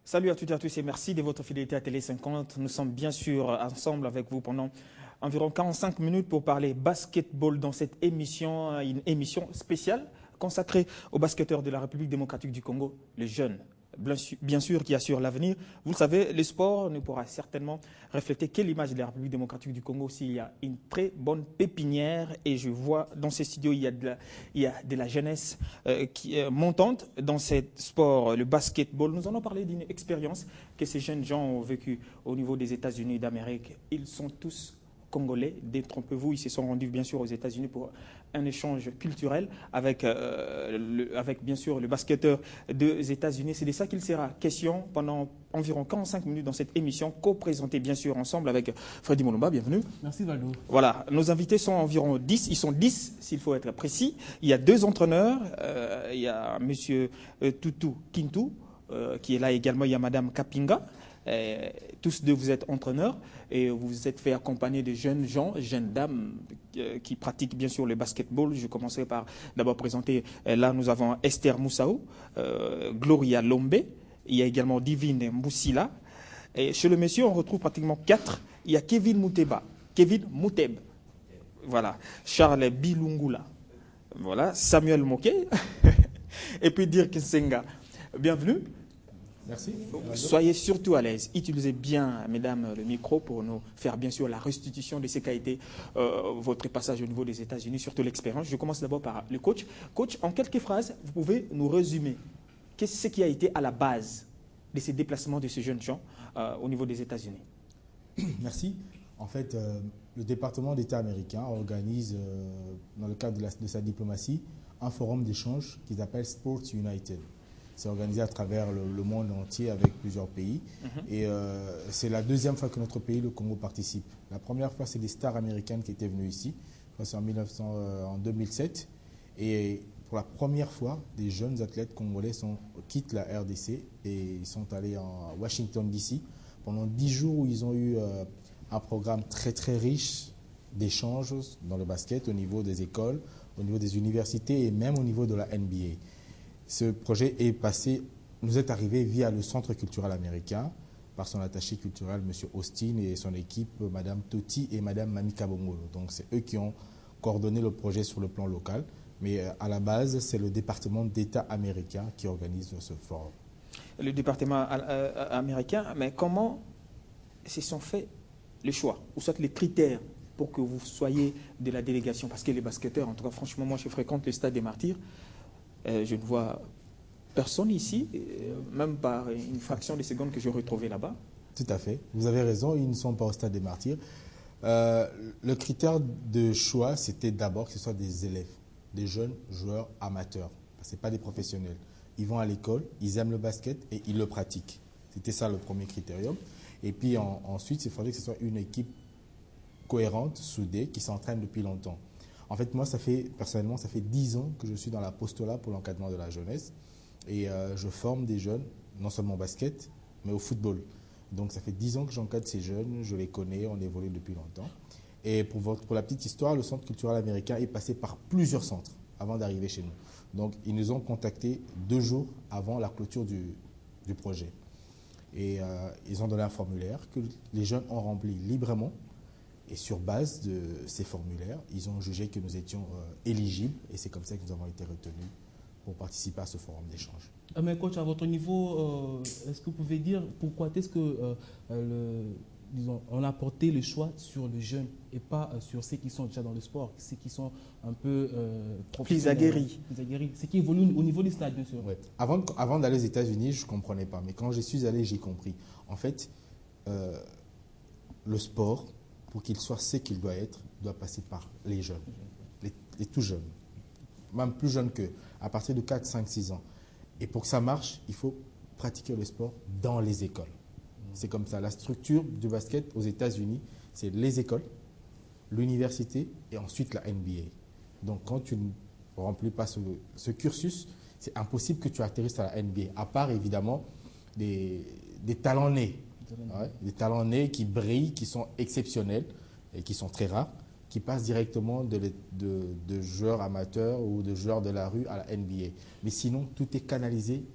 Salut à toutes et à tous et merci de votre fidélité à Télé 50. Nous sommes bien sûr ensemble avec vous pendant environ 45 minutes pour parler basketball dans cette émission, une émission spéciale consacrée aux basketteurs de la République démocratique du Congo, les jeunes. Bien sûr, qui assurent l'avenir. Vous le savez, le sport ne pourra certainement refléter quelle image de la République démocratique du Congo s'il y a une très bonne pépinière. Et je vois dans ces studios, il y a de la jeunesse qui est montante dans ce sport, le basketball. Nous allons parler d'une expérience que ces jeunes gens ont vécue au niveau des États-Unis d'Amérique. Ils sont tous congolais, détrompez-vous, ils se sont rendus bien sûr aux États-Unis pour un échange culturel avec bien sûr le basketteur des États-Unis. C'est de ça qu'il sera question pendant environ 45 minutes dans cette émission, co-présentée bien sûr ensemble avec Freddy Molomba. Bienvenue. Merci Valdo. Voilà, nos invités sont environ 10, ils sont 10 s'il faut être précis. Il y a deux entraîneurs, il y a monsieur Toutou Kintou qui est là également, il y a madame Kapinga. Tous deux, vous êtes entraîneurs et vous vous êtes fait accompagner de jeunes gens, jeunes dames qui pratiquent bien sûr le basketball. Je commencerai par d'abord présenter, là nous avons Esther Moussaou, Gloria Lombe, il y a également Divine Moussila. Et chez le monsieur, on retrouve pratiquement 4. Il y a Kevin Mouteb, voilà, Charles Bilungula, voilà, Samuel Moké, et puis Dirk Nsenga. Bienvenue. Merci. Soyez surtout à l'aise. Utilisez bien, mesdames, le micro pour nous faire bien sûr la restitution de ce qu'a été votre passage au niveau des États-Unis, surtout l'expérience. Je commence d'abord par le coach. Coach, en quelques phrases, vous pouvez nous résumer qu'est-ce qui a été à la base de ces déplacements de ces jeunes gens au niveau des États-Unis? Merci. En fait, le département d'État américain organise, dans le cadre de sa diplomatie, un forum d'échange qu'ils appellent Sports United. C'est organisé à travers le monde entier avec plusieurs pays. Et c'est la deuxième fois que notre pays, le Congo, participe. La première fois, c'est des stars américaines qui étaient venues ici. C'est en 2007. Et pour la première fois, des jeunes athlètes congolais quittent la RDC et ils sont allés en Washington, D.C. pendant 10 jours où ils ont eu un programme très très riche d'échanges dans le basket au niveau des écoles, au niveau des universités et même au niveau de la NBA. Ce projet nous est arrivé via le Centre culturel américain, par son attaché culturel, M. Austin, et son équipe, Mme Toti et Mme Mamika Bongolo. Donc, c'est eux qui ont coordonné le projet sur le plan local. Mais à la base, c'est le département d'État américain qui organise ce forum. Le département américain, mais comment se sont faits les choix, ou soit les critères pour que vous soyez de la délégation? Parce que les basketteurs, en tout cas, franchement, moi, je fréquente le Stade des Martyrs. Je ne vois personne ici, même par une fraction de seconde que j'ai retrouvé là-bas. Tout à fait. Vous avez raison, ils ne sont pas au Stade des Martyrs. Le critère de choix, c'était d'abord que ce soit des élèves, des jeunes joueurs amateurs. Ce n'est pas des professionnels. Ils vont à l'école, ils aiment le basket et ils le pratiquent. C'était ça le premier critérium. Et puis ensuite, il fallait que ce soit une équipe cohérente, soudée, qui s'entraîne depuis longtemps. En fait, moi, personnellement, ça fait 10 ans que je suis dans l'apostolat pour l'encadrement de la jeunesse. Et je forme des jeunes, non seulement au basket, mais au football. Donc, ça fait 10 ans que j'encadre ces jeunes, je les connais, on évolue depuis longtemps. Et pour la petite histoire, le Centre culturel américain est passé par plusieurs centres avant d'arriver chez nous. Donc, ils nous ont contactés 2 jours avant la clôture du projet. Et ils ont donné un formulaire que les jeunes ont rempli librement. Et sur base de ces formulaires, ils ont jugé que nous étions éligibles et c'est comme ça que nous avons été retenus pour participer à ce forum d'échange. Mais coach, à votre niveau, est-ce que vous pouvez dire pourquoi est-ce que on a porté le choix sur le jeune et pas sur ceux qui sont déjà dans le sport, ceux qui sont un peu plus aguerris, ceux qui évoluent au niveau du stade, bien sûr. Ouais. Avant d'aller aux États-Unis, je ne comprenais pas, mais quand je suis allé, j'ai compris. En fait, le sport, pour qu'il soit ce qu'il doit être, doit passer par les jeunes, les tout jeunes, même plus jeunes qu'eux, à partir de 4, 5, 6 ans. Et pour que ça marche, il faut pratiquer le sport dans les écoles. C'est comme ça. La structure du basket aux États-Unis, c'est les écoles, l'université et ensuite la NBA. Donc quand tu ne remplis pas ce cursus, c'est impossible que tu atterrisses à la NBA, à part évidemment des talents nés. Ouais, des talents nés qui brillent, qui sont exceptionnels et qui sont très rares, qui passent directement de joueurs amateurs ou de joueurs de la rue à la NBA. Mais sinon, tout est canalisé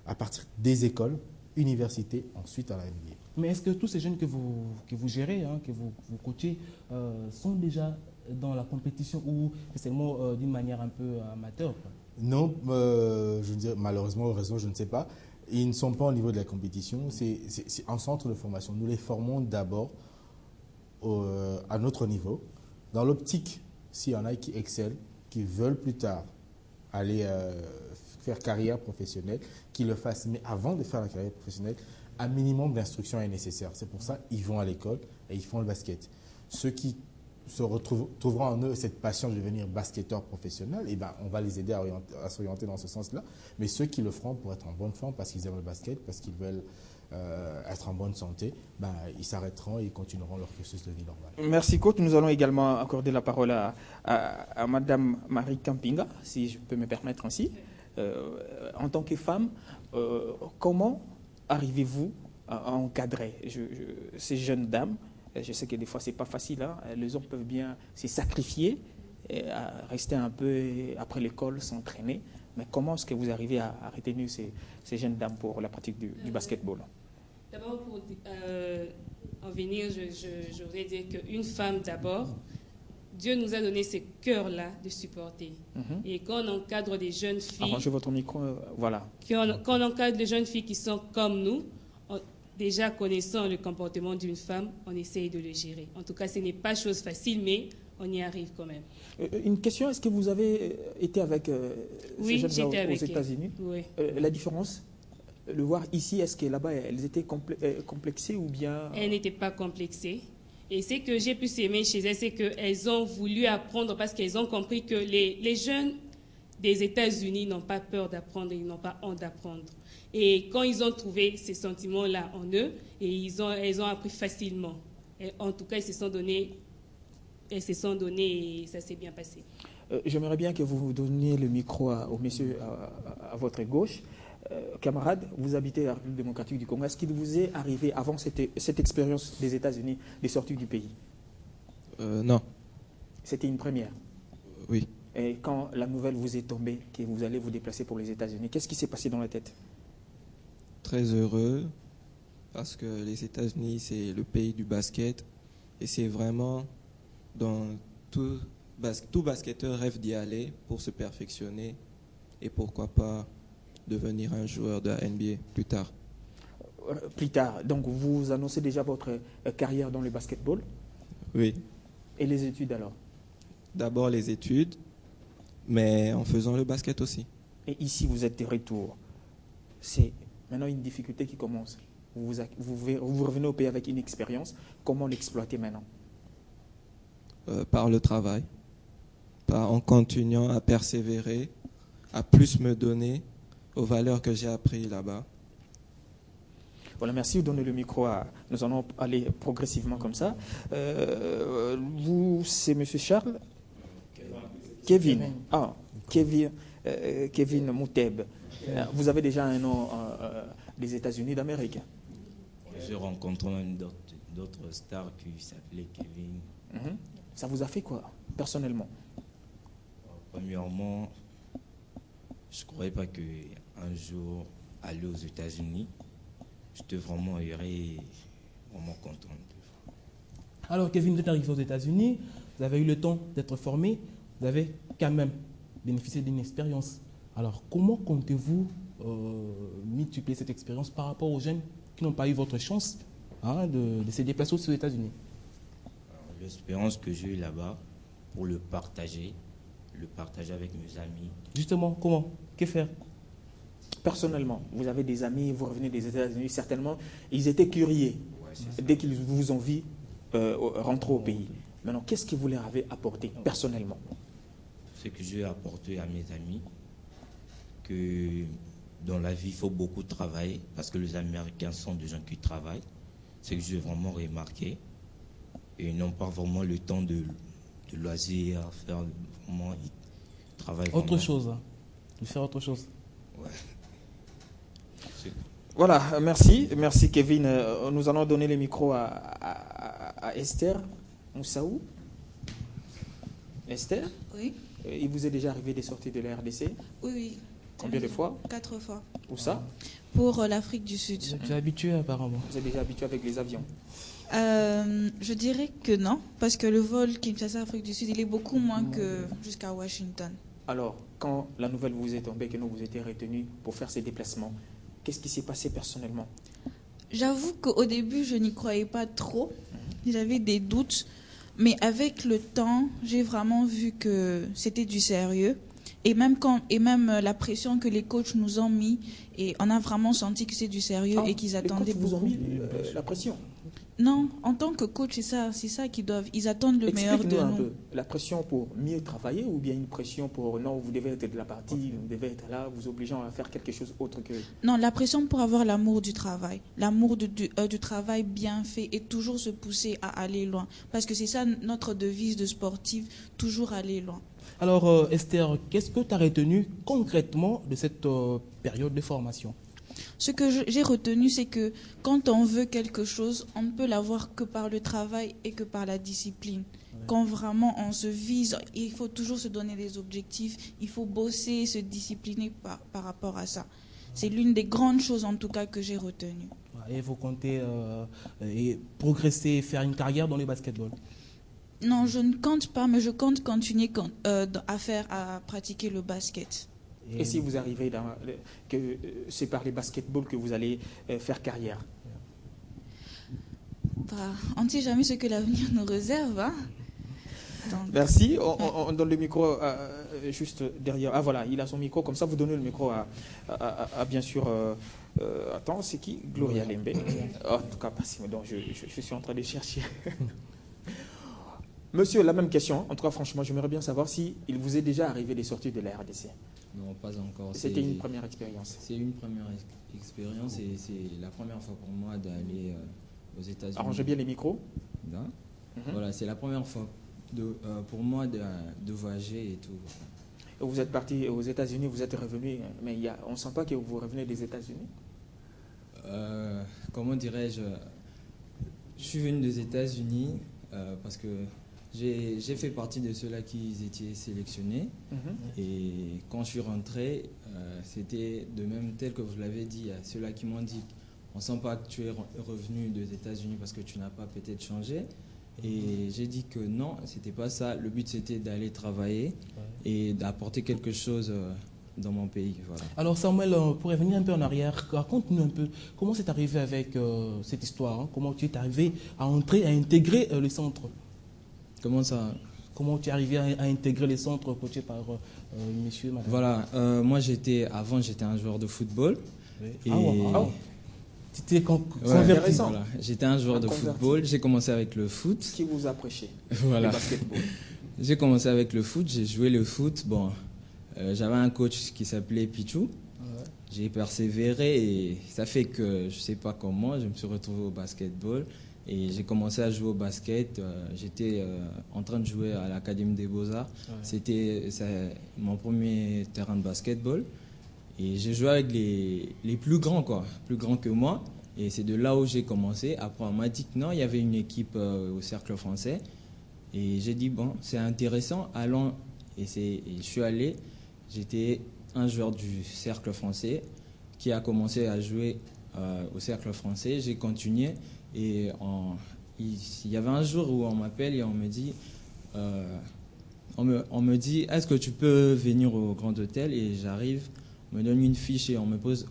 à partir des écoles, universités, ensuite à la NBA. Mais est-ce que tous ces jeunes que vous gérez, hein, que vous coachez, sont déjà dans la compétition ou c'est seulement d'une manière un peu amateur, quoi? Non, je veux dire, malheureusement, heureusement, je ne sais pas. Ils ne sont pas au niveau de la compétition. C'est un centre de formation. Nous les formons d'abord à notre niveau. Dans l'optique, s'il y en a qui excellent, qui veulent plus tard aller faire carrière professionnelle, qu'ils le fassent. Mais avant de faire la carrière professionnelle, un minimum d'instruction est nécessaire. C'est pour ça qu'ils vont à l'école et ils font le basket. Ceux qui trouveront en eux cette passion de devenir basketteur professionnel, et ben, on va les aider à s'orienter dans ce sens-là. Mais ceux qui le feront pour être en bonne forme, parce qu'ils aiment le basket, parce qu'ils veulent être en bonne santé, ben, ils s'arrêteront et ils continueront leur cursus de vie normal. Merci, coach. Nous allons également accorder la parole à Madame Marie Campinga, si je peux me permettre ainsi. En tant que femme, comment arrivez-vous à encadrer ces jeunes dames? Je sais que des fois, ce n'est pas facile. Hein. Les hommes peuvent bien se sacrifier, rester un peu après l'école, s'entraîner. Mais comment est-ce que vous arrivez à retenir ces jeunes dames pour la pratique du basketball? D'abord, pour en venir, je voudrais dire qu'une femme, d'abord, Dieu nous a donné ce cœur-là de supporter. Et quand on encadre des jeunes filles... Arrangez votre micro, voilà. Quand on encadre des jeunes filles qui sont comme nous, déjà connaissant le comportement d'une femme, on essaye de le gérer. En tout cas, ce n'est pas chose facile, mais on y arrive quand même. Une question, est-ce que vous avez été avec oui, ces jeunes aux États-Unis? Oui. La différence, le voir ici, est-ce que là-bas, elles étaient complexées ou bien... Elles n'étaient pas complexées. Et ce que j'ai pu aimer chez elles, c'est qu'elles ont voulu apprendre parce qu'elles ont compris que les jeunes des États-Unis n'ont pas peur d'apprendre, ils n'ont pas honte d'apprendre. Et quand ils ont trouvé ces sentiments-là en eux, et elles ont appris facilement. Et en tout cas, elles se sont données et ça s'est bien passé. J'aimerais bien que vous donniez le micro au monsieur à votre gauche. Camarade, vous habitez la République démocratique du Congo. Est-ce qu'il vous est arrivé, avant cette expérience des États-Unis, de sortir du pays? Non. C'était une première? Oui. Et quand la nouvelle vous est tombée, que vous allez vous déplacer pour les États-Unis, qu'est-ce qui s'est passé dans la tête? Très heureux, parce que les États-Unis, c'est le pays du basket. Et c'est vraiment, dans tout basketteur rêve d'y aller pour se perfectionner. Et pourquoi pas devenir un joueur de la NBA plus tard. Plus tard, donc vous annoncez déjà votre carrière dans le basketball? Oui. Et les études alors? D'abord les études, mais en faisant le basket aussi. Et ici, vous êtes de retour. C'est maintenant une difficulté qui commence. Vous revenez au pays avec une expérience. Comment l'exploiter maintenant? Par le travail, en continuant à persévérer, à plus me donner aux valeurs que j'ai apprises là-bas. Voilà, merci. Vous donnez le micro à... Nous allons aller progressivement comme ça. Vous, c'est M. Charles? Kevin. Ah, Kevin Mouteb. Vous avez déjà un nom des États-Unis d'Amérique? J'ai rencontré d'autres stars qui s'appelaient Kevin. Ça vous a fait quoi, personnellement? Premièrement, je ne croyais pas qu'un jour, aller aux États-Unis, j'étais vraiment heureux, vraiment content. Alors, Kevin, vous êtes arrivé aux États-Unis, vous avez eu le temps d'être formé, vous avez quand même bénéficié d'une expérience. Alors, comment comptez-vous multiplier cette expérience par rapport aux jeunes qui n'ont pas eu votre chance de se déplacer aux États-Unis? L'expérience que j'ai eue là-bas, pour le partager avec mes amis. Justement, comment? Que faire? Personnellement, vous avez des amis, vous revenez des États-Unis, certainement, ils étaient curieux dès qu'ils vous ont vu rentrer au pays. Maintenant, qu'est-ce que vous leur avez apporté personnellement? Ce que j'ai apporté à mes amis, que dans la vie, il faut beaucoup travailler, parce que les Américains sont des gens qui travaillent. C'est que j'ai vraiment remarqué. Et ils n'ont pas vraiment le temps de loisirs, à faire vraiment, ils travaillent vraiment. Autre chose, de faire autre chose. Ouais. Voilà, merci Kevin. Nous allons donner le micro à Esther Moussaou. Esther? Oui. Il vous est déjà arrivé de sortir de la RDC? Oui. Combien de fois? 4 fois. Où ça? Pour l'Afrique du Sud. Vous êtes déjà habitué apparemment. Vous êtes déjà habitué avec les avions? Je dirais que non, parce que le vol Kinshasa-Afrique du Sud, il est beaucoup moins que jusqu'à Washington. Alors, quand la nouvelle vous est tombée, que vous étiez retenu pour faire ces déplacements, qu'est-ce qui s'est passé personnellement? J'avoue qu'au début, je n'y croyais pas trop. J'avais des doutes. Mais avec le temps, j'ai vraiment vu que c'était du sérieux. Et même la pression que les coachs nous ont mis, et on a vraiment senti que c'est du sérieux et qu'ils attendaient les coachs vous ont beaucoup. mis la pression? Non, en tant que coach, c'est ça qu'ils doivent. Ils attendent le meilleur de Explique-nous un nous. peu. La pression pour mieux travailler ou bien une pression pour non, vous devez être de la partie, vous devez être là, vous obligeant à faire quelque chose autre que... Non, la pression pour avoir l'amour du travail. L'amour du travail bien fait et toujours se pousser à aller loin. Parce que c'est ça notre devise de sportive, toujours aller loin. Alors Esther, qu'est-ce que tu as retenu concrètement de cette période de formation? Ce que j'ai retenu, c'est que quand on veut quelque chose, on ne peut l'avoir que par le travail et que par la discipline. Ouais. Quand vraiment on se vise, il faut toujours se donner des objectifs, il faut bosser et se discipliner par rapport à ça. C'est l'une des grandes choses en tout cas que j'ai retenues. Et vous comptez progresser, faire une carrière dans le basketball? Non, je ne compte pas, mais je compte continuer à pratiquer le basket. Et si vous arrivez que c'est par les basketball que vous allez faire carrière? On ne sait jamais ce que l'avenir nous réserve. Hein? Donc, merci. On donne le micro juste derrière. Ah voilà, il a son micro. Comme ça, vous donnez le micro à bien sûr... attends, c'est qui? Gloria Lembe. En tout cas, donc, je suis en train de chercher. Monsieur, la même question. En tout cas, franchement, j'aimerais bien savoir si il vous est déjà arrivé des sorties de la RDC. Non, pas encore. C'était une première expérience. C'est une première expérience et c'est la première fois pour moi d'aller aux États-Unis. Arrangez bien les micros. Voilà, c'est la première fois pour moi de voyager et tout. Vous êtes parti aux États-Unis, vous êtes revenu, mais on ne sent pas que vous revenez des États-Unis? Comment dirais-je? Je suis venu des États-Unis parce que j'ai fait partie de ceux-là qui étaient sélectionnés. Et quand je suis rentré, c'était de même tel que vous l'avez dit. Il y a ceux-là qui m'ont dit on ne sent pas que tu es revenu des États-Unis parce que tu n'as pas peut-être changé. Et j'ai dit que non, c'était pas ça. Le but, c'était d'aller travailler et d'apporter quelque chose dans mon pays. Voilà. Alors Samuel, pour revenir un peu en arrière, raconte-nous un peu comment c'est arrivé avec cette histoire. Hein? Comment tu es arrivé à entrer, à intégrer le centre? Comment ça? Comment tu es arrivé à intégrer les centres coachés par monsieur, madame? Voilà, moi avant j'étais un joueur de football. Oui. Et c'était converti. Voilà. J'étais un joueur de football, j'ai commencé avec le foot. Qui vous a prêché? Voilà. Le basketball. J'ai commencé avec le foot, j'ai joué le foot. Bon, j'avais un coach qui s'appelait Pichou. J'ai persévéré et ça fait que je ne sais pas comment, je me suis retrouvé au basketball. Et j'ai commencé à jouer au basket. J'étais en train de jouer à l'Académie des Beaux-Arts. C'était mon premier terrain de basketball. Et j'ai joué avec les plus grands, plus grands que moi. Et c'est de là où j'ai commencé. Après, on m'a dit que non, il y avait une équipe au Cercle français. Et j'ai dit, bon, c'est intéressant, allons. Et je suis allé. J'étais un joueur du Cercle français qui a commencé à jouer au Cercle français. J'ai continué. Et il y avait un jour où on m'appelle et on me dit, est-ce que tu peux venir au Grand Hôtel? Et j'arrive, on me donne une fiche et on me pose